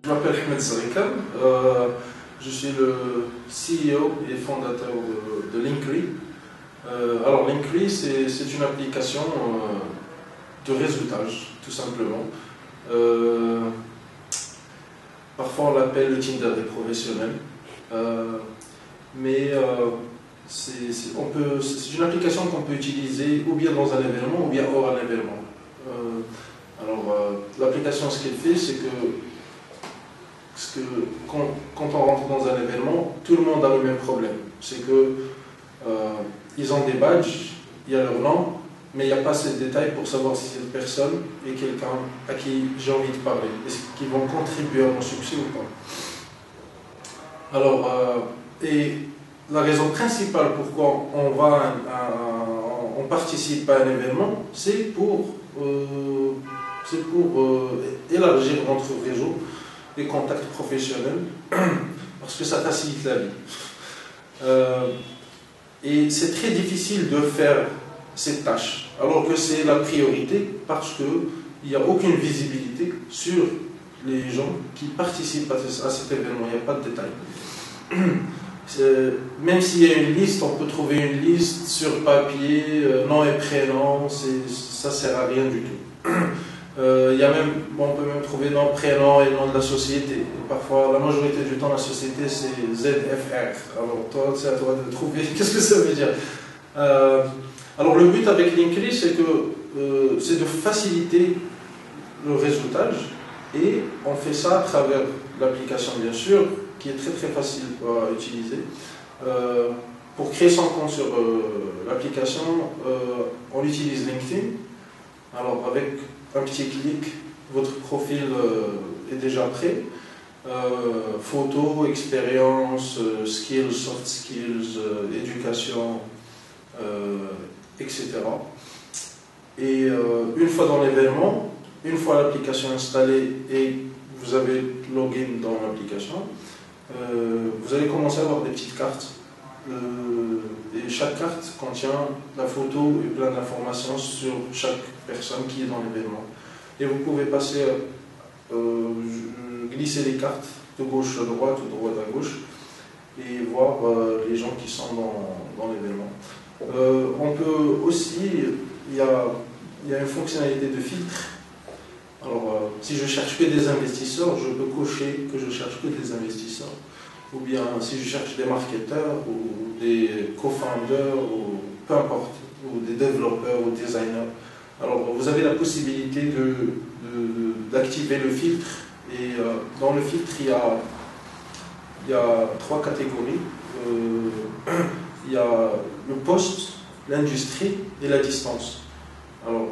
Je m'appelle Ahmed Zarikam, je suis le CEO et fondateur de Linkly. Alors Linkly, c'est une application de réseautage, tout simplement. Parfois on l'appelle le Tinder des professionnels, mais c'est une application qu'on peut utiliser ou bien dans un événement ou bien hors un événement. L'application, ce qu'elle fait, c'est que quand on rentre dans un événement, tout le monde a le même problème. C'est que ils ont des badges, il y a leur nom, mais il n'y a pas assez de détails pour savoir si cette personne est quelqu'un à qui j'ai envie de parler. Est-ce qu'ils vont contribuer à mon succès ou pas? Et la raison principale pourquoi on participe à un événement, c'est pour élargir notre réseau, les contacts professionnels, parce que ça facilite la vie. Et c'est très difficile de faire cette tâche, alors que c'est la priorité, parce qu'il n'y a aucune visibilité sur les gens qui participent à cet événement, il n'y a pas de détails. Même s'il y a une liste, on peut trouver une liste sur papier, nom et prénom, ça ne sert à rien du tout. On peut même trouver nom, prénom et nom de la société. Et parfois, la majorité du temps, la société c'est ZFR. Alors toi, c'est à toi de trouver qu'est-ce que ça veut dire. Alors le but avec Linkly, c'est de faciliter le réseautage, et on fait ça à travers l'application, bien sûr, qui est très très facile à utiliser. Pour créer son compte sur l'application, on utilise LinkedIn. Alors avec un petit clic, votre profil est déjà prêt. Photos, expérience, skills, soft skills, éducation, etc. Et une fois dans l'événement, une fois l'application installée et vous avez login dans l'application, vous allez commencer à avoir des petites cartes. Et chaque carte contient la photo et plein d'informations sur chaque personne qui est dans l'événement. Et vous pouvez passer, glisser les cartes de gauche à droite ou de droite à gauche et voir les gens qui sont dans l'événement. On peut aussi, il y a une fonctionnalité de filtre. Alors, si je cherche que des investisseurs, je peux cocher que je cherche que des investisseurs. Ou bien si je cherche des marketeurs ou des co-founders ou peu importe, ou des développeurs ou designers. Alors vous avez la possibilité d'activer le filtre, et dans le filtre il y a 3 catégories. Il y a le poste, l'industrie et la distance. Alors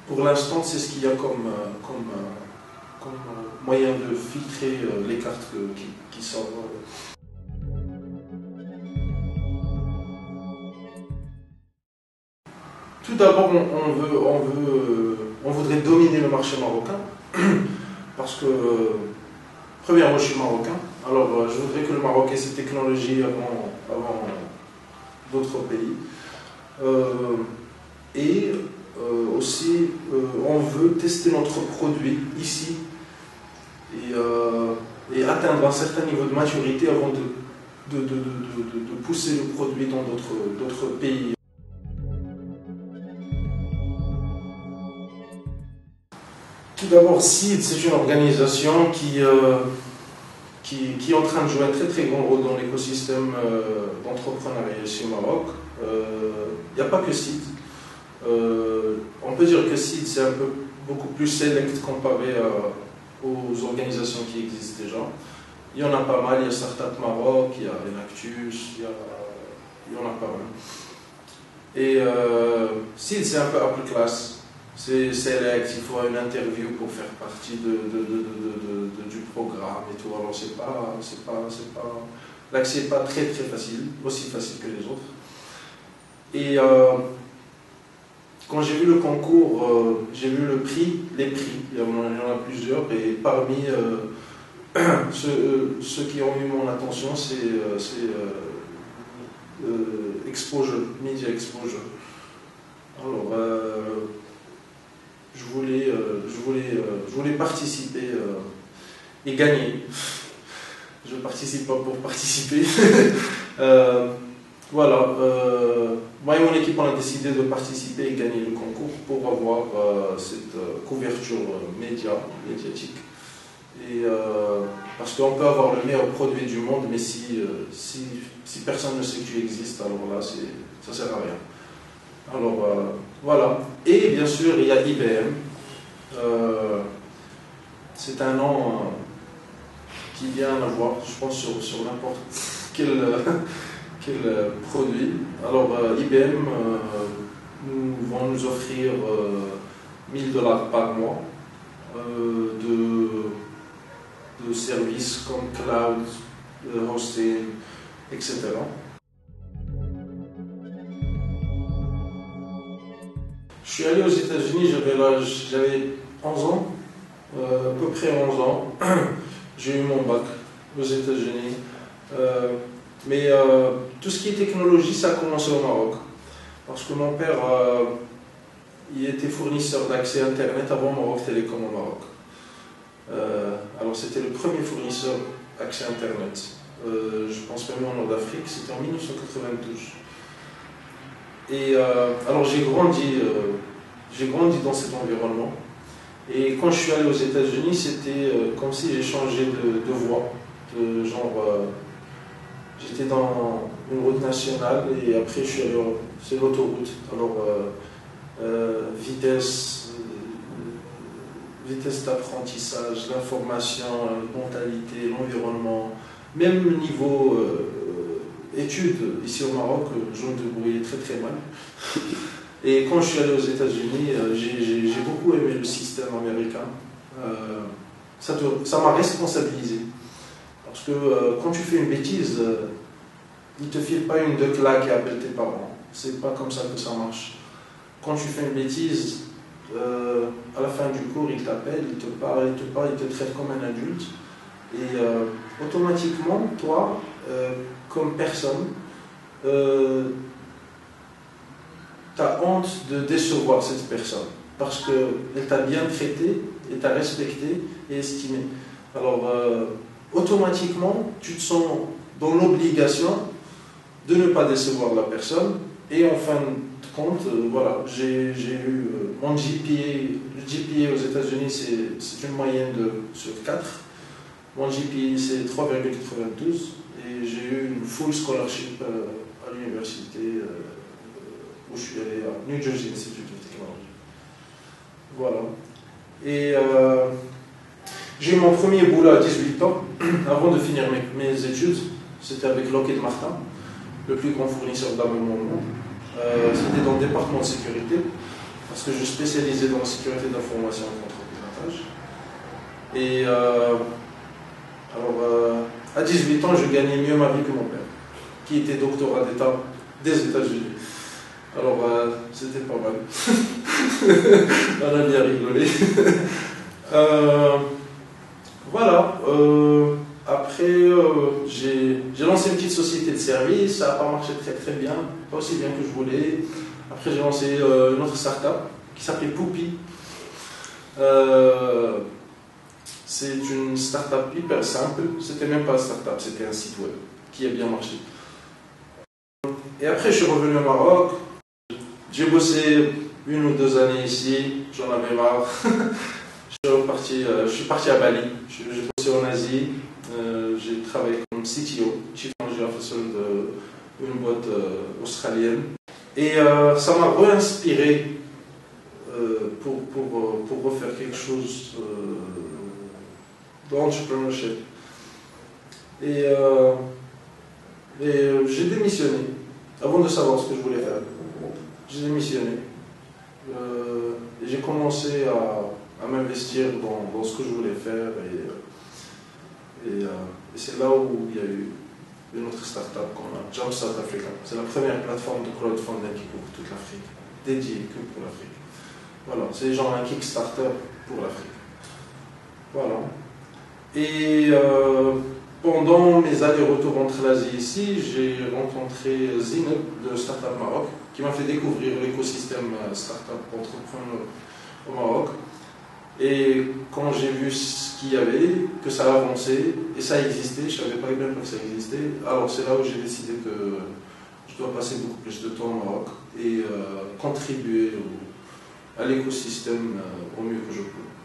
pour l'instant c'est ce qu'il y a comme moyen de filtrer les cartes qui sortent. Tout d'abord, on voudrait dominer le marché marocain, parce que, premièrement, je suis marocain, alors je voudrais que le Maroc ait cette technologie avant d'autres pays. Aussi, on veut tester notre produit ici, et atteindre un certain niveau de maturité avant de pousser le produit dans d'autres pays. Tout d'abord, SEED, c'est une organisation qui est en train de jouer un très très grand rôle dans l'écosystème d'entrepreneuriat ici au Maroc. Il n'y a pas que SEED. On peut dire que SEED, c'est beaucoup plus select comparé aux organisations qui existent déjà. Il y en a pas mal, il y a Startup Maroc, il y a Enactus, il y en a pas mal. Et SEED, c'est un peu upper class. C'est select, il faut une interview pour faire partie du programme et tout. Alors l'accès n'est pas très très facile, aussi facile que les autres. Et quand j'ai vu le concours, j'ai vu les prix, il y en a plusieurs, et parmi ceux qui ont eu mon attention, c'est Exposure, Media Exposure. Alors, je voulais participer et gagner. Je ne participe pas pour participer. Voilà, moi et mon équipe on a décidé de participer et gagner le concours pour avoir cette couverture médiatique. Et, parce qu'on peut avoir le meilleur produit du monde, mais si personne ne sait que tu existes, alors là, ça ne sert à rien. Alors voilà. Et bien sûr, il y a IBM. C'est un nom qui vient à voir, je pense, sur n'importe quel produit. Alors IBM vont nous offrir $1000 par mois de services comme cloud, hosting, etc. Je suis allé aux États-Unis, j'avais 11 ans, à peu près 11 ans. J'ai eu mon bac aux États-Unis. Mais tout ce qui est technologie, ça a commencé au Maroc. Parce que mon père, il était fournisseur d'accès Internet avant Maroc Télécom au Maroc. Alors c'était le premier fournisseur d'accès Internet. Je pense même en Nord d'Afrique, c'était en 1992. Et alors j'ai grandi dans cet environnement. Et quand je suis allé aux États-Unis, c'était comme si j'ai changé de voie. J'étais dans une route nationale et après je suis allé, c'est l'autoroute. Alors vitesse d'apprentissage, l'information, la mentalité, l'environnement, même le niveau études ici au Maroc, je me débrouillais très très mal. Et quand je suis allé aux États-Unis, j'ai beaucoup aimé le système américain. Ça m'a responsabilisé. Parce que quand tu fais une bêtise, ils ne te filent pas une de claques et appellent tes parents. C'est pas comme ça que ça marche. Quand tu fais une bêtise, à la fin du cours, ils t'appellent, ils te parlent, ils te traitent comme un adulte. Et automatiquement, toi, comme personne, tu as honte de décevoir cette personne. Parce qu'elle t'a bien traité, et t'a respecté et estimé. Alors, automatiquement, tu te sens dans l'obligation de ne pas décevoir la personne. Et en fin de compte, voilà, j'ai eu mon GPA. Le GPA aux États-Unis, c'est une moyenne sur 4. Mon GPA, c'est 3,92. Et j'ai eu une full scholarship à l'université où je suis allé à New Jersey Institute of Technology. Voilà. Et j'ai eu mon premier boulot à 18 ans, avant de finir mes études. C'était avec Lockheed Martin, le plus grand fournisseur d'armement au monde. C'était dans le département de sécurité, parce que je spécialisais dans la sécurité d'information et contre-pilotage. Et à 18 ans, je gagnais mieux ma vie que mon père, qui était doctorat d'État des États-Unis. Alors, c'était pas mal. On a bien rigolé. Voilà. Après, j'ai lancé une petite société de service. Ça n'a pas marché très très bien, pas aussi bien que je voulais. Après, j'ai lancé une autre start-up qui s'appelait Poupy. C'est une start-up hyper simple. C'était même pas une start-up, c'était un site web qui a bien marché. Et après, je suis revenu au Maroc. J'ai bossé 1 ou 2 années ici, j'en avais marre. Je suis parti à Bali, j'ai bossé en Asie, j'ai travaillé comme CTO, Chief Technology Officer d'une boîte australienne. Et ça m'a re-inspiré pour refaire quelque chose d'entrepreneurship. Et j'ai démissionné, avant de savoir ce que je voulais faire. J'ai démissionné. Et j'ai commencé à m'investir dans ce que je voulais faire. Et c'est là où il y a eu une autre start-up qu'on a, Jumpstart Africa. C'est la première plateforme de crowdfunding qui couvre toute l'Afrique, dédiée que pour l'Afrique. Voilà, c'est genre un Kickstarter pour l'Afrique. Voilà. Et pendant mes allers-retours entre l'Asie et ici, j'ai rencontré Zineb de Startup Maroc, qui m'a fait découvrir l'écosystème Startup Entrepreneur au Maroc. Et quand j'ai vu ce qu'il y avait, que ça avançait, et ça existait, je ne savais pas même pas que ça existait, alors c'est là où j'ai décidé que je dois passer beaucoup plus de temps au Maroc et contribuer à l'écosystème au mieux que je peux.